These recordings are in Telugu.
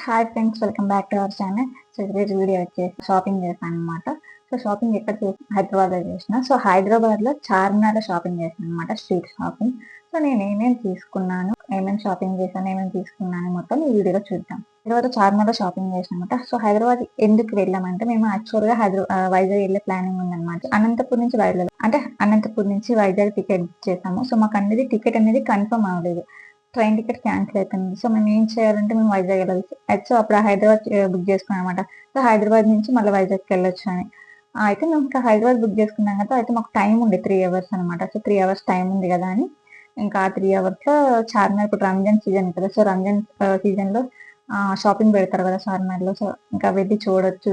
Hi friends, welcome back to our channel. So ఈరోజు వీడియో వచ్చేసి షాపింగ్ చేశాను అనమాట. సో షాపింగ్ ఎక్కడ హైదరాబాద్లో చేసిన. సో హైదరాబాద్లో చార్మినార్ షాపింగ్ చేశాను అనమాట, స్ట్రీట్ షాపింగ్. సో నేను ఏమేమి తీసుకున్నాను, ఏమేమి షాపింగ్ చేశాను, ఏమేమి తీసుకున్నాను మొత్తం ఈ వీడియోలో చూద్దాం. తర్వాత చార్మినార్లో షాపింగ్ చేశాను అనమాట. సో హైదరాబాద్ ఎందుకు వెళ్ళామంటే, మేము యాక్చువల్గా వైజాగ్ వెళ్ళే ప్లానింగ్ ఉందన్నమాట. అనంతపూర్ నుంచి అనంతపూర్ నుంచి వైజాగ్ టికెట్ బుక్ చేసాము. సో మాకు అనేది టికెట్ అనేది కన్ఫర్మ్ అవ్వలేదు, ట్రైన్ టికెట్ క్యాన్సిల్ అవుతుంది. సో మేము ఏం చేయాలంటే, మేము వైజాగ్ వెళ్ళాలి. సో అప్పుడు హైదరాబాద్ బుక్ చేసుకున్నాం అనమాట. సో హైదరాబాద్ నుంచి మళ్ళీ వైజాగ్కి వెళ్ళొచ్చు అని. అయితే మేము ఇంకా హైదరాబాద్ బుక్ చేసుకున్నాం కదా. అయితే మాకు టైం ఉంది 3 hours అనమాట. సో 3 hours టైం ఉంది కదా అని ఇంకా ఆ 3 hours చార్మినార్, ఇప్పుడు రంజాన్ సీజన్ కదా. సో రంజాన్ సీజన్లో షాపింగ్ పెడతారు కదా చార్మినార్లో. సో ఇంకా వెళ్ళి చూడొచ్చు,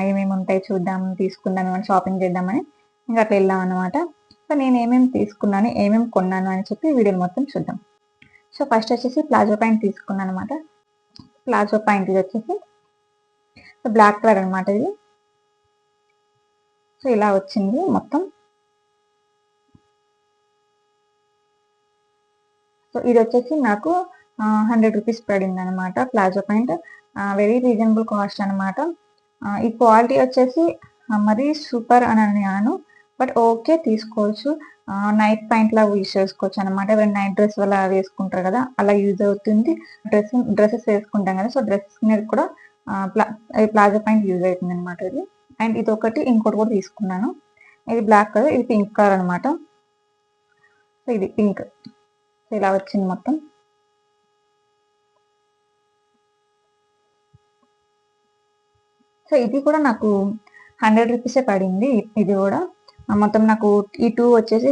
ఏమేమి ఉంటాయి చూద్దాం, తీసుకుందాం అని, షాపింగ్ చేద్దామని ఇంకా అట్లా వెళ్ళాం అనమాట. సో నేను ఏమేమి తీసుకున్నాను, ఏమేమి కొన్నాను అని చెప్పి వీడియోని మొత్తం చూద్దాం. సో ఫస్ట్ వచ్చేసి ప్లాజో ప్యాంట్ తీసుకున్నాను అనమాట. ప్లాజో ప్యాంట్ ఇది వచ్చేసి బ్లాక్ కలర్ అనమాట ఇది. సో ఇలా వచ్చింది మొత్తం. సో ఇది వచ్చేసి నాకు 100 రూపీస్ పడింది అనమాట palazzo pant. Very reasonable cost అనమాట. ఈ క్వాలిటీ వచ్చేసి మరీ సూపర్ అని అన్నాను, బట్ ఓకే, తీసుకోవచ్చు. నైట్ ప్యాంట్ లాగా యూజ్ చేసుకోవచ్చు అనమాట. ఎవరైనా నైట్ డ్రెస్ వల్ల వేసుకుంటారు కదా, అలా యూజ్ అవుతుంది. డ్రెస్సెస్ వేసుకుంటాం కదా, సో డ్రెస్సెస్ మీద కూడా ప్లాజో ప్యాంట్ యూజ్ అవుతుంది అనమాట ఇది. అండ్ ఇది ఒకటి, ఇంకోటి కూడా తీసుకున్నాను. ఇది బ్లాక్ కలర్, ఇది పింక్ కలర్ అనమాట. సో ఇది పింక్. సో ఇలా వచ్చింది మొత్తం. సో ఇది కూడా నాకు 100 రూపీసే పడింది. ఇది కూడా మొత్తం నాకు ఈ 2 వచ్చేసి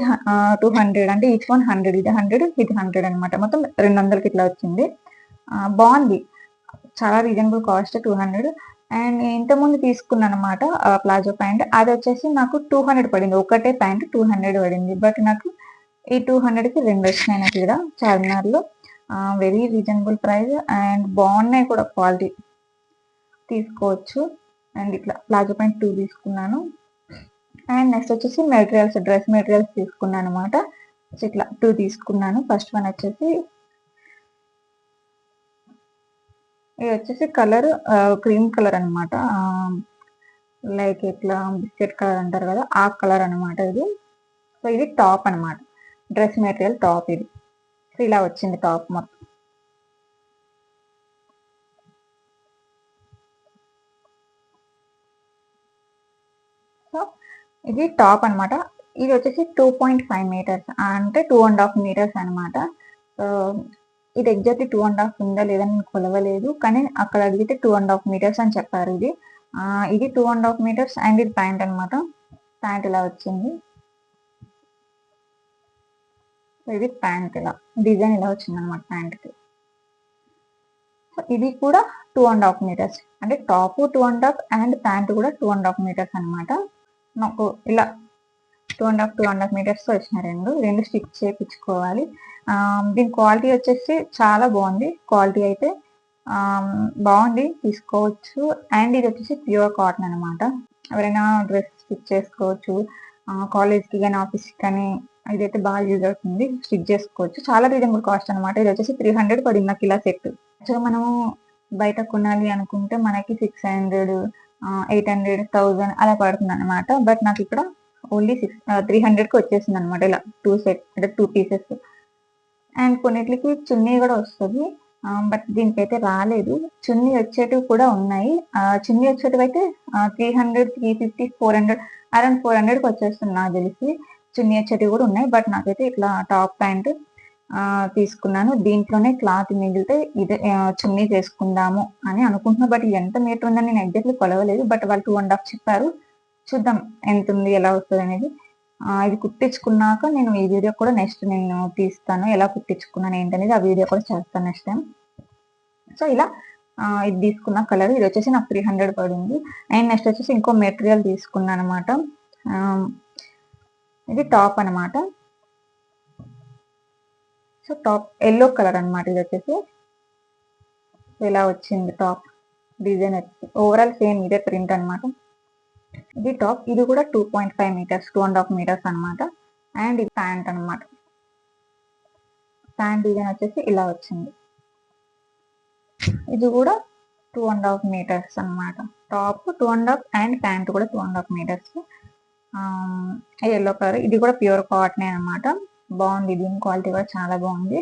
200, అంటే ఈచ్ వన్ 100. ఇది 100, ఇది 100 అనమాట. మొత్తం 200కి ఇట్లా వచ్చింది. బాగుంది, చాలా రీజనబుల్ కాస్ట్, 200. అండ్ ఇంతకుముందు తీసుకున్నాను అనమాట ప్లాజో ప్యాంట్. అది వచ్చేసి నాకు 200 పడింది. ఒకటే ప్యాంట్ 200 పడింది. బట్ నాకు ఈ 200కి 2 వచ్చినాయి నాకు ఇక్కడ చార్మినార్లో. వెరీ రీజనబుల్ ప్రైస్ అండ్ బాగున్నాయి కూడా, క్వాలిటీ, తీసుకోవచ్చు. అండ్ ఇట్లా ప్లాజో ప్యాంట్ 2 తీసుకున్నాను. అండ్ నెక్స్ట్ వచ్చేసి మెటీరియల్స్, డ్రెస్ మెటీరియల్స్ తీసుకున్నాను అనమాట. సో ఇట్లా 2 తీసుకున్నాను. ఫస్ట్ వన్ వచ్చేసి ఇది వచ్చేసి కలర్ క్రీమ్ కలర్ అనమాట. లైక్ ఇట్లా బిస్కెట్ కలర్ అంటారు కదా, ఆ కలర్ అనమాట ఇది. సో ఇది టాప్ అనమాట, డ్రెస్ మెటీరియల్ టాప్ ఇది. సో ఇలా వచ్చింది టాప్ మొత్తం. సో ఇది టాప్ అనమాట. ఇది వచ్చేసి 2.5 meters, అంటే 2.5 meters అనమాట. సో ఇది ఎగ్జాక్ట్లీ 2.5 ఉందా లేదా నేను కొలవలేదు, కానీ అక్కడ అడిగితే 2.5 meters అని చెప్పారు. ఇది 2.5 meters. అండ్ ఇది ప్యాంట్ అనమాట. ప్యాంట్ ఇలా వచ్చింది. సో ఇది ప్యాంట్, ఇలా డిజైన్ ఇలా వచ్చింది అనమాట ప్యాంట్కి. సో ఇది కూడా 2.5 meters, అంటే టాప్ 2.5 అండ్ ప్యాంట్ కూడా 2.5 meters అనమాట. నాకు ఇలా 2.5 meters వచ్చిన రెండు స్టిచ్ చేయించుకోవాలి. దీని క్వాలిటీ వచ్చేసి చాలా బాగుంది. క్వాలిటీ అయితే బాగుంది, తీసుకోవచ్చు. అండ్ ఇది వచ్చేసి ప్యూర్ కాటన్ అనమాట. ఎవరైనా డ్రెస్ స్టిచ్ చేసుకోవచ్చు, కాలేజ్కి కానీ ఆఫీస్కి కానీ. ఇదైతే బాగా యూజ్ అవుతుంది, స్టిచ్ చేసుకోవచ్చు. చాలా రీజనబుల్ కాస్ట్ అనమాట. ఇది వచ్చేసి 300 పడింది నాకు ఇలా సెట్. యాక్చువల్గా మనము బయట కొనాలి అనుకుంటే మనకి 600, 800, 1000 అలా పడుతుంది అనమాట. బట్ నాకు ఇక్కడ ఓన్లీ 300కి వచ్చేసింది అనమాట, ఇలా 2 సెట్, అంటే 2 pieces. అండ్ కొన్నిటికి చున్నీ కూడా వస్తుంది, బట్ దీనికైతే రాలేదు. చున్నీ వచ్చేటివి కూడా ఉన్నాయి. చున్నీ వచ్చేటివి అయితే 300, 350, 400, అరౌండ్ 400కి వచ్చేస్తుంది నాకు తెలిసి. చున్నీ వచ్చేటివి కూడా ఉన్నాయి. బట్ నాకైతే ఇట్లా టాప్ ప్యాంట్ తీసుకున్నాను. దీంట్లోనే క్లాత్ మిగిలితే ఇదే చున్నీ చేసుకుందాము అని అనుకుంటున్నా. బట్ ఎంత మీటర్ ఉందని నేను ఎగ్జాక్ట్లీ కొలవలేదు. బట్ వాళ్ళు 2.5 చెప్పారు. చూద్దాం ఎంత ఉంది, ఎలా వస్తుంది అనేది. ఇది కుట్టించుకున్నాక నేను ఈ వీడియో కూడా నెక్స్ట్ నేను తీస్తాను, ఎలా కుట్టించుకున్నాను ఏంటనేది. ఆ వీడియో కూడా చేస్తాను నెక్స్ట్ టైం. సో ఇలా ఇది తీసుకున్న కలర్, ఇది వచ్చేసి నాకు 300 పడింది. అండ్ నెక్స్ట్ వచ్చేసి ఇంకో మెటీరియల్ తీసుకున్నాను అనమాట. ఇది టాప్ అనమాట. సో టాప్ ఎల్లో కలర్ అనమాట. ఇది వచ్చేసి ఇలా వచ్చింది టాప్ డిజైన్ వచ్చి. ఓవరాల్ సేమ్ ఇదే ప్రింట్ అనమాట. ఇది టాప్. ఇది కూడా 2.5 meters, 2.5 meters అనమాట. అండ్ ఇది ప్యాంట్ అనమాట. ప్యాంట్ డిజైన్ వచ్చేసి ఇలా వచ్చింది. ఇది కూడా 2.5 మీటర్స్ అనమాట. టాప్ 2.5 అండ్ ప్యాంట్ కూడా 2.5 మీటర్స్. ఎల్లో కలర్, ఇది కూడా ప్యూర్ కాటనే అనమాట. బాగుంది, దీని క్వాలిటీ కూడా చాలా బాగుంది.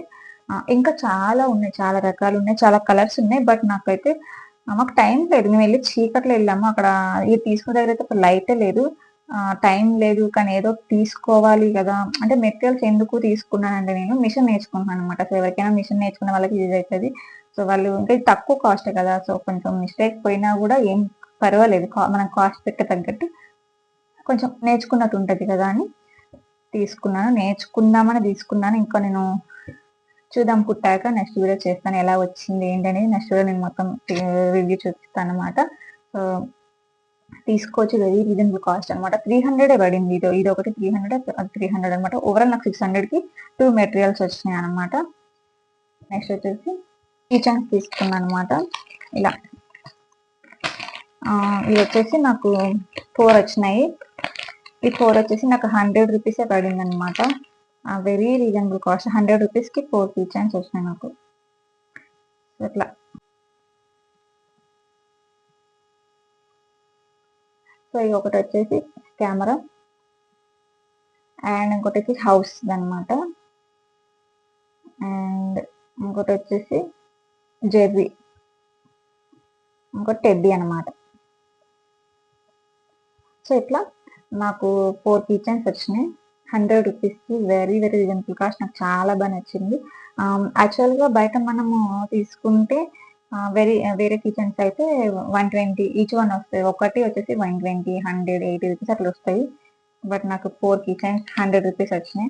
ఇంకా చాలా ఉన్నాయి, చాలా రకాలు ఉన్నాయి, చాలా కలర్స్ ఉన్నాయి. బట్ నాకైతే మాకు టైం లేదు, మేము వెళ్ళి చీకట్లో వెళ్ళాము. అక్కడ ఇది తీసుకున్న దగ్గర అయితే ఒక లైటే లేదు, టైం లేదు. కానీ ఏదో తీసుకోవాలి కదా, అంటే మెటీరియల్స్ ఎందుకు తీసుకున్నానంటే నేను మిషన్ నేర్చుకుంటున్నాను అనమాట. సో ఎవరికైనా మిషన్ నేర్చుకున్న వాళ్ళకి యూజ్ అవుతుంది. సో వాళ్ళు ఇంకా తక్కువ కాస్ట్ కదా, సో కొంచెం మిస్టేక్ పోయినా కూడా ఏం పర్వాలేదు, మనం కాస్ట్ పెట్టే తగ్గట్టు కొంచెం నేర్చుకున్నట్టు ఉంటుంది కదా అని తీసుకున్నాను. నేర్చుకుందామని తీసుకున్నాను. ఇంకా నేను చూద్దాం, కుట్టాక నెక్స్ట్ వీడియో చేస్తాను ఎలా వచ్చింది ఏంటి అనేది. నెక్స్ట్ వీడియో నేను మొత్తం రివ్యూ చూపిస్తాను అనమాట. సో తీసుకోవచ్చు, వెరీ రీజనబుల్ కాస్ట్ అనమాట. 300 పడింది. ఇది ఒకటి 300 అనమాట. ఓవరాల్ నాకు 600కి 2 మెటీరియల్స్ వచ్చినాయి అనమాట. నెక్స్ట్ వచ్చేసి కిచెన్స్ తీసుకున్నాను అనమాట. ఇలా ఇది వచ్చేసి నాకు 4 వచ్చినాయి. ఈ 4 వచ్చేసి నాకు 100 రూపీసే పడింది అనమాట. Very reasonable cost. 100 రూపీస్కి 4 కిచెన్స్ వచ్చినాయి నాకు. ఇట్లా సో ఇది ఒకటి వచ్చేసి కెమెరా, అండ్ ఇంకోటి వచ్చేసి హౌస్ అనమాట, అండ్ ఇంకోటి వచ్చేసి జెర్రీ, ఇంకోటి టెడ్డీ అనమాట. సో ఇట్లా నాకు 4 కిచెన్స్ వచ్చినాయి 100 రూపీస్కి. వెరీ వెరీ రీజనబుల్ కాస్ట్, నాకు చాలా బాగా నచ్చింది. యాక్చువల్గా బయట మనము తీసుకుంటే వేరే కిచెన్స్ అయితే 120 ఈచ్ వన్ వస్తాయి. ఒకటి వచ్చేసి 120, 100, 80 రూపీస్ అట్లా వస్తాయి. బట్ నాకు 4 కిచెన్స్ 100 రూపీస్ వచ్చినాయి.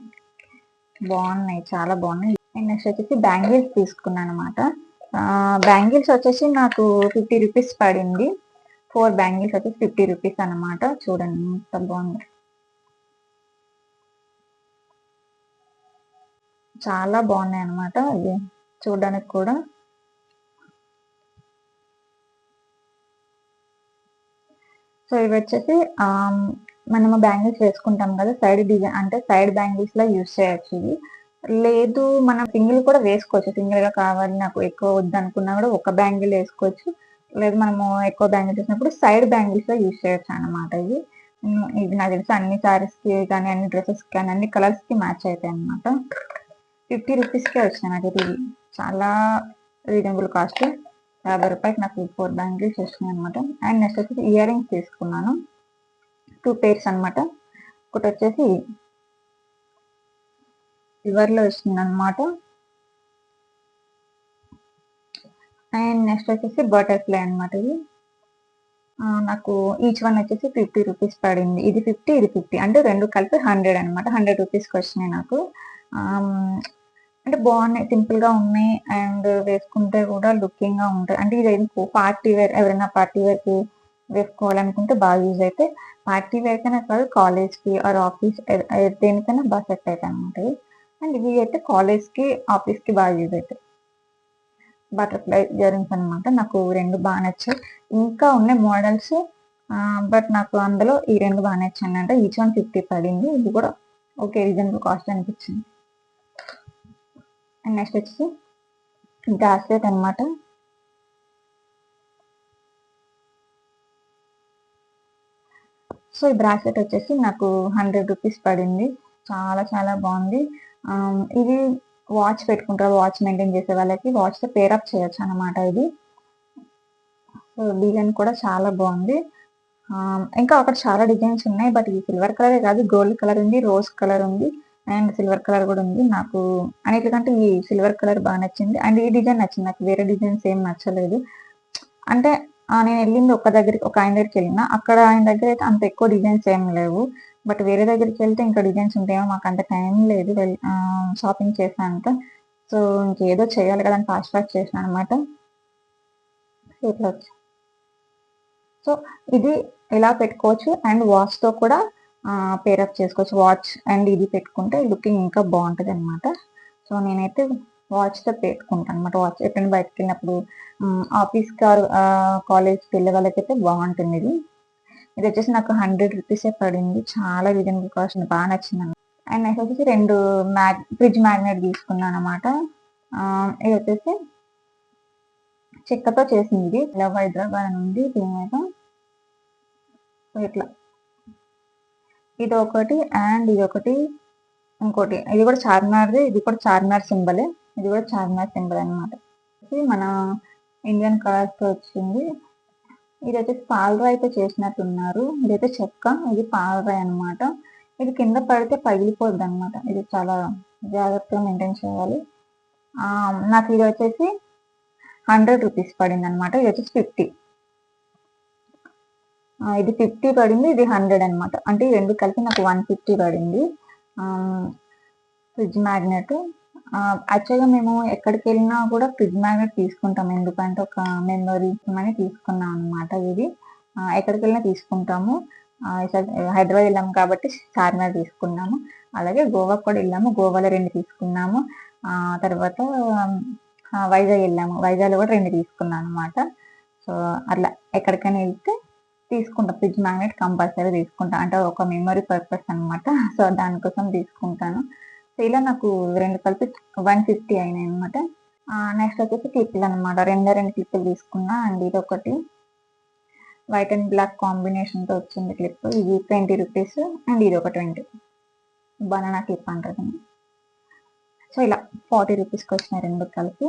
బాగున్నాయి, చాలా బాగున్నాయి. అండ్ నెక్స్ట్ వచ్చేసి బ్యాంగిల్స్ తీసుకున్నాను అనమాట. బ్యాంగిల్స్ వచ్చేసి నాకు 50 రూపీస్ పడింది. 4 బ్యాంగిల్స్ వచ్చేసి 50 రూపీస్ అనమాట. చూడండి ఎంత బాగుంది, చాలా బాగున్నాయి అనమాట. ఇది చూడడానికి కూడా. సో ఇవి వచ్చేసి మనము బ్యాంగిల్స్ వేసుకుంటాం కదా, సైడ్ డిజైన్ అంటే సైడ్ బ్యాంగిల్స్ లా యూజ్ చేయొచ్చు. ఇది లేదు మనం సింగిల్ కూడా వేసుకోవచ్చు. సింగిల్ గా కావాలి నాకు ఎక్కువ వద్దు అనుకున్నా కూడా ఒక బ్యాంగిల్ వేసుకోవచ్చు. లేదు మనము ఎక్కువ బ్యాంగిల్స్ వేసినప్పుడు సైడ్ బ్యాంగిల్స్ లా యూజ్ చేయొచ్చు అనమాట. ఇది నాకు తెలిసి అన్ని సారీస్ కి కానీ అన్ని డ్రెస్సెస్ కి కానీ అన్ని కలర్స్ కి మ్యాచ్ అవుతాయి అనమాట. 50 రూపీస్కే వచ్చినాయి నాకు. ఇది చాలా రీజనబుల్ కాస్ట్. 50 రూపాయలకి నాకు 4 బ్యాంగిల్స్ వచ్చినాయి అనమాట. అండ్ నెక్స్ట్ వచ్చేసి ఇయర్ రింగ్స్ తీసుకున్నాను, 2 పేర్స్ అనమాట. ఒకటి వచ్చేసి సిల్వర్లో వచ్చింది అనమాట. అండ్ నెక్స్ట్ వచ్చేసి బటర్ఫ్లై అనమాట. ఇది నాకు ఈచ్ వన్ వచ్చేసి 50 రూపీస్ పడింది. ఇది 50, ఇది 50, అంటే రెండు కలిపి 100 అనమాట. 100 రూపీస్కి వచ్చినాయి నాకు. అంటే బాగున్నాయి, సింపుల్ గా ఉన్నాయి, అండ్ వేసుకుంటే కూడా లుకింగ్ గా ఉంటాయి. అంటే ఇది పార్టీ వేర్, ఎవరైనా పార్టీ వేర్ కి వేసుకోవాలనుకుంటే బాగా యూజ్ అయితే, పార్టీ వేర్ కైనా కాదు కాలేజ్ కి ఆర్ ఆఫీస్ దేనికైనా బాగా సెట్ అవుతాయి అనమాట. అండ్ ఇవి అయితే కాలేజ్ కి ఆఫీస్ కి బాగా యూజ్ అవుతాయి. బటర్ఫ్లై ఇయర్ రింగ్స్ అనమాట. నాకు 2 బాగా నచ్చాయి. ఇంకా ఉన్నాయి మోడల్స్, బట్ నాకు అందులో ఈ 2 బాగా నచ్చాయి. అంటే ఈచ్ వన్ 50 పడింది. ఇది కూడా ఓకే, రీజనబుల్ కాస్ట్ అనిపించింది. అండ్ నెక్స్ట్ వచ్చేసి బ్రాస్లెట్ అనమాట. సో ఈ బ్రాస్లెట్ వచ్చేసి నాకు 100 రూపీస్ పడింది. చాలా చాలా బాగుంది. ఇది వాచ్ పెట్టుకుంటారు, వాచ్ మెయింటైన్ చేసే వాళ్ళకి వాచ్తో పేరప్ చేయొచ్చు అనమాట. ఇది సో డిజైన్ కూడా చాలా బాగుంది. ఇంకా అక్కడ చాలా డిజైన్స్ ఉన్నాయి, బట్ ఇది సిల్వర్ కలరే కాదు, గోల్డ్ కలర్ ఉంది, రోజ్ కలర్ ఉంది, అండ్ సిల్వర్ కలర్ కూడా ఉంది. నాకు అన్నిటికంటే ఈ సిల్వర్ కలర్ బాగా నచ్చింది. అండ్ ఈ డిజైన్ నచ్చింది నాకు, వేరే డిజైన్స్ ఏం నచ్చలేదు. అంటే నేను వెళ్ళింది ఒక ఆయన దగ్గరికి వెళ్ళిన, అక్కడ ఆయన దగ్గర అయితే అంత ఎక్కువ డిజైన్స్ ఏం లేవు. బట్ వేరే దగ్గరికి వెళ్తే ఇంకా డిజైన్స్ ఉంటాయేమో, మాకు అంత టైం లేదు షాపింగ్ చేసినంత. సో ఇంకేదో చేయాలి కదా అని ఫాస్ట్ చేసాను అనమాట. ఇట్లా వచ్చి సో ఇది ఎలా పెట్టుకోవచ్చు, అండ్ వాచ్తో కూడా పేరప్ చేసుకోవచ్చు. వాచ్ అండ్ ఇది పెట్టుకుంటే లుకింగ్ ఇంకా బాగుంటుంది అనమాట. సో నేనైతే వాచ్తో పెట్టుకుంటాను అనమాట. వాచ్ ఎప్పుడైనా బయటకు వెళ్ళినప్పుడు, ఆఫీస్ కాలేజ్కి వెళ్ళే వాళ్ళకైతే బాగుంటుంది. ఇది వచ్చేసి నాకు 100 రూపీసే పడింది. చాలా రీజనబుల్ కాస్ట్, బాగా నచ్చింది. అండ్ నెక్స్ట్ వచ్చేసి 2 ఫ్రిడ్జ్ మ్యాగ్నెట్ తీసుకున్నాను అనమాట. ఇది వచ్చేసి చెక్కతో చేసింది. ఇలా హైదరాబాద్ అని ఉంది దీని మీద. ఇట్లా ఇది ఒకటి అండ్ ఇది ఒకటి, ఇంకోటి ఇది కూడా చార్మినార్ది. ఇది కూడా చార్మినార్ సింబలే. ఇది కూడా చార్మినార్ సింబల్ అనమాట. మన ఇండియన్ కలర్స్ తో వచ్చింది. ఇది వచ్చేసి పాలరాయితో చేసినట్టున్నారు. ఇదైతే చెక్క, ఇది పాలరాయి అనమాట. ఇది కింద పడితే పగిలిపోద్ది అనమాట. ఇది చాలా జాగ్రత్తగా మెయింటైన్ చేయాలి. నాకు ఇది వచ్చేసి 100 రూపీస్ పడింది అనమాట. ఇది వచ్చేసి 50. ఇది 50 పడింది, ఇది 100 అనమాట. అంటే ఈ రెండు కలిపి నాకు 150 పడింది. Fridge magnet. యాక్చువల్గా మేము ఎక్కడికి వెళ్ళినా కూడా ఫ్రిడ్జ్ మ్యాగ్నెట్ తీసుకుంటాం. ఎందుకంటే ఒక మెమరీ అని తీసుకున్నాం అనమాట. ఇది ఎక్కడికి వెళ్ళినా తీసుకుంటాము. హైదరాబాద్ వెళ్ళాము కాబట్టి చార్మినార్ తీసుకున్నాము. అలాగే గోవాకు కూడా వెళ్ళాము, గోవాలో 2 తీసుకున్నాము. తర్వాత వైజాగ్ వెళ్ళాము, వైజాగ్లో కూడా 2 తీసుకున్నాం అనమాట. సో అట్లా ఎక్కడికైనా వెళ్తే తీసుకుంటా, ఫ్రిడ్జ్ మ్యాగ్నెట్ కంపల్సరీ తీసుకుంటా. అంటే ఒక మెమరీ పర్పస్ అనమాట. సో దానికోసం తీసుకుంటాను. సో ఇలా నాకు 2 కలిపి 150 అయినాయి అనమాట. నెక్స్ట్ వచ్చేసి క్లిప్లు అనమాట. 2 క్లిప్లు తీసుకున్నా. అండ్ ఇది ఒకటి వైట్ అండ్ బ్లాక్ కాంబినేషన్తో వచ్చింది క్లిప్. ఇది 20 రూపీస్ అండ్ ఇది ఒక 20. బనానా క్లిప్ అంటారు. సో ఇలా 40 రూపీస్కి వచ్చినాయి 2 కలిపి.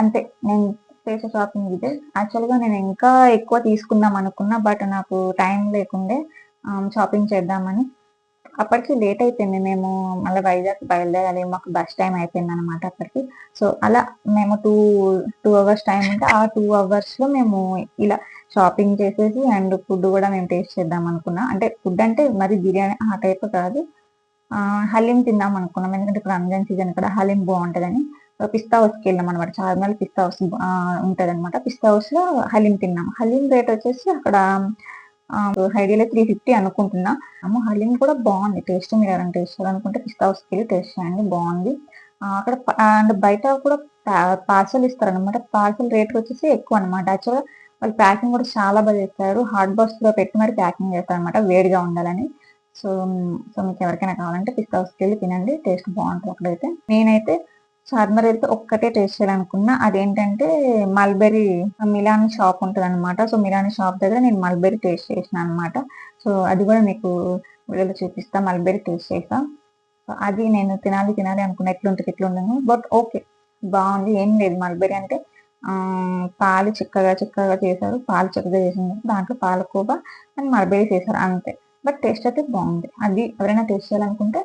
అంతే నేను చేసే షాపింగ్ ఇదే. యాక్చువల్గా నేను ఇంకా ఎక్కువ తీసుకుందాం అనుకున్నా, బట్ నాకు టైం లేకుండే షాపింగ్ చేద్దామని. అప్పటికి లేట్ అయిపోయింది. మేము మళ్ళీ వైజాగ్ బయలుదేరాలి, మాకు బస్ టైం అయిపోయింది అనమాట అప్పటికి. సో అలా మేము టూ అవర్స్ టైం ఉంటే ఆ 2 అవర్స్లో మేము ఇలా షాపింగ్ చేసేసి అండ్ ఫుడ్ కూడా మేము టేస్ట్ చేద్దాం అనుకున్నా. అంటే ఫుడ్ అంటే మరి బిర్యానీ ఆ టైప్ కాదు, హలీం తిందాం అనుకున్నాం. ఎందుకంటే ఇప్పుడు రంజాన్ సీజన్ ఇక్కడ హలీం బాగుంటుందని పిస్తా హౌస్కి వెళ్ళాం అనమాట. చార్మినార్ పిస్తా హౌస్ ఉంటుంది అనమాట. పిస్తా హౌస్లో హలీం తిన్నాం. హలీం రేట్ వచ్చేసి అక్కడ ఐడియాలో 350 అనుకుంటున్నా. హలీం కూడా బాగుంది టేస్ట్. మీరు ఎవరైనా టేస్ట్ చేయాలనుకుంటే పిస్తా హౌస్కి వెళ్ళి టేస్ట్ చేయండి, బాగుంది. అక్కడ అండ్ బయట కూడా పార్సల్ ఇస్తారనమాట. పార్సల్ రేట్ వచ్చేసి ఎక్కువ అనమాట. యాక్చువల్గా వాళ్ళు ప్యాకింగ్ కూడా చాలా బాగా చేస్తారు. హాట్ బాక్స్లో పెట్టి మరి ప్యాకింగ్ చేస్తారు అనమాట, వేడిగా ఉండాలని. సో మీకు ఎవరికైనా కావాలంటే పిస్తా హౌస్కి వెళ్ళి తినండి, టేస్ట్ బాగుంటుంది అక్కడైతే. నేనైతే చార్మినార్ అయితే ఒక్కటే టేస్ట్ చేయాలనుకున్నా. అదేంటంటే మల్బెరీ మిలాన్ షాప్ ఉంటుంది అనమాట. సో మిలాన్ షాప్ దగ్గర నేను మల్బెరీ టేస్ట్ చేసిన అనమాట. సో అది కూడా మీకు వీడియోలో చూపిస్తా. మల్బెరీ టేస్ట్ చేసా. సో అది నేను తినాలి అనుకున్నా, ఎట్లుండను. బట్ ఓకే, బాగుంది. ఏం లేదు, మల్బెరీ అంటే పాలు చిక్కగా చేశారు. పాలు చిక్కగా చేసింది, దాంట్లో పాలకోవా అండ్ మల్బెరీ చేశారు అంతే. బట్ టేస్ట్ అయితే బాగుంది. అది ఎవరైనా టేస్ట్ చేయాలనుకుంటే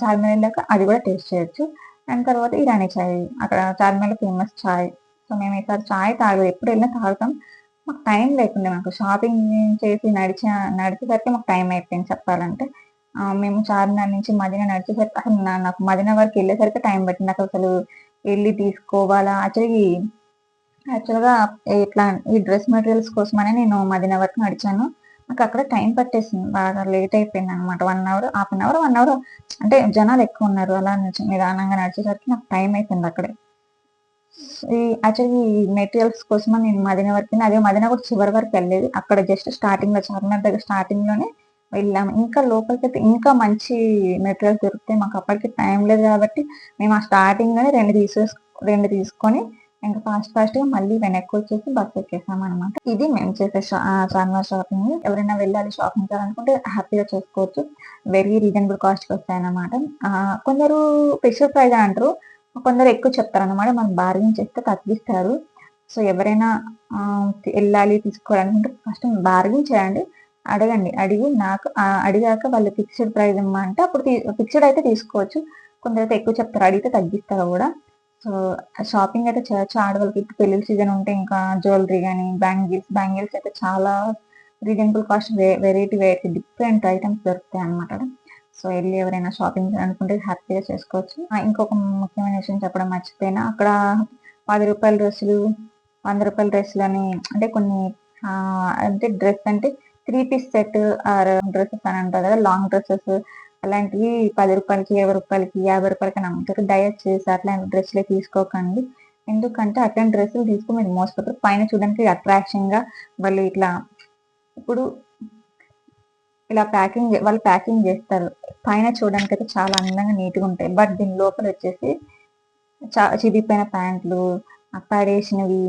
చార్మినార్ వెళ్ళాక అది కూడా టేస్ట్ చేయొచ్చు. అండ్ తర్వాత ఇరానీ చాయ్, అక్కడ చార్మినార్లో ఫేమస్ చాయ్. సో మేము ఈసారి చాయ్ తాగలేదు, ఎప్పుడు వెళ్ళినా తాగుతాం. మాకు టైం లేకుండా, మాకు షాపింగ్ చేసి నడిచేసరికి మాకు టైం అయిపోయింది చెప్పాలంటే. మేము చార్మినార్ నుంచి మదీనా నడిచేసరికి అసలు నాకు మదీనా వరకు వెళ్ళేసరికి టైం పట్టింది. నాకు అసలు వెళ్ళి తీసుకోవాలా యాక్చువల్గా ఇట్లా ఈ డ్రెస్ మెటీరియల్స్ కోసమనే నేను మదీనా వరకు నడిచాను. నాకు అక్కడ టైం పట్టేసింది, బాగా లేట్ అయిపోయింది అనమాట. 1 hour, half an hour, 1 hour. అంటే జనాలు ఎక్కువ ఉన్నారు, అలా నిదానంగా నడిచేసరికి నాకు టైం అయిపోయింది అక్కడే. యాక్చువల్లీ ఈ మెటీరియల్స్ కోసం నేను మదీనా వరకు, అదే మదీనా కూడా చివరి వరకు వెళ్ళలేదు. అక్కడ జస్ట్ స్టార్టింగ్ లో, చార్మినార్ దగ్గర స్టార్టింగ్ లోనే వెళ్ళాము. ఇంకా లోపలికి అయితే ఇంకా మంచి మెటీరియల్స్ దొరుకుతాయి. మాకు అప్పటికి టైం లేదు కాబట్టి మేము ఆ స్టార్టింగ్ లోనే 2 తీసుకొని ఇంకా ఫాస్ట్ గా మళ్ళీ వెనక్కి వచ్చేసి బస్ ఎక్కేసాం అనమాట. ఇది మేము చేసే చార్మినార్ షాపింగ్. ఎవరైనా వెళ్ళాలి షాపింగ్ చేయాలనుకుంటే హ్యాపీగా చేసుకోవచ్చు. వెరీ రీజనబుల్ కాస్ట్ కి వస్తాయి అన్నమాట. కొందరు స్పెషల్ ప్రైస్ అని అంటారు, కొందరు ఎక్కువ చెప్తారు అనమాట. మనం బార్గెన్ చేస్తే తగ్గిస్తారు. సో ఎవరైనా వెళ్ళాలి తీసుకోవాలనుకుంటే ఫస్ట్ బార్గెన్ చేయండి, అడిగి నాకు అడిగాక వాళ్ళు ఫిక్స్డ్ ప్రైస్ ఇమ్మంటే అప్పుడు ఫిక్స్డ్ అయితే తీసుకోవచ్చు. కొందరైతే ఎక్కువ చెప్తారు, అడిగితే తగ్గిస్తారు కూడా. సో షాపింగ్ అయితే చేయొచ్చు. ఆడవాళ్ళకి ఇప్పుడు పెళ్లి సీజన్ ఉంటే ఇంకా జ్యువెలరీ కానీ బ్యాంగిల్స్ అయితే చాలా reasonable cost, variety different items దొరుకుతాయి అనమాట. సో వెళ్ళి ఎవరైనా షాపింగ్ చేయాలనుకుంటే హ్యాపీగా చేసుకోవచ్చు. ఇంకొక ముఖ్యమైన విషయం చెప్పడం మర్చిపోయినా, అక్కడ 10 రూపాయల డ్రెస్సులు, 100 రూపాయల డ్రెస్సులు అని, అంటే కొన్ని అంటే డ్రెస్ అంటే 3 పీస్ సెట్ ఆర్ డ్రెస్సెస్ అని అంటారు కదా, లాంగ్ డ్రెస్సెస్ అలాంటివి 10 రూపాయలకి, 20 రూపాయలకి, 50 రూపాయలకి అని అమ్ముతారు. దయచేసి అట్లాంటి డ్రెస్సులే తీసుకోకండి. ఎందుకంటే అట్లాంటి డ్రెస్సులు తీసుకుని మీరు మోసపోతారు. పైన చూడడానికి అట్రాక్షన్ గా వాళ్ళు ఇట్లా, ఇప్పుడు ఇలా వాళ్ళు ప్యాకింగ్ చేస్తారు. పైన చూడడానికి అయితే చాలా అందంగా నీట్గా ఉంటాయి. బట్ దీని లోపల వచ్చేసి చిరిగిపోయిన ప్యాంట్లు, పడేసినవి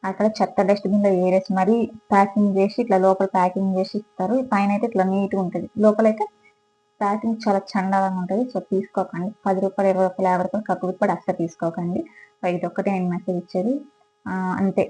అక్కడ చెత్త డస్ట్బిన్లో ఏరేసి మరీ ప్యాకింగ్ చేసి ఇట్లా లోపల ప్యాకింగ్ చేసి ఇస్తారు. పైన అయితే ఇట్లా నీట్గా ఉంటుంది, లోపలైతే ప్యాకింగ్ చాలా చండాలంగా ఉంటుంది. సో తీసుకోకండి. 10 రూపాయలు, 20 రూపాయలు, 50 రూపాయలు కక్కుడు కూడా అస్సలు తీసుకోకండి. సో ఇది ఒక్కటే నేను మెసేజ్ ఇచ్చేది. అంతే.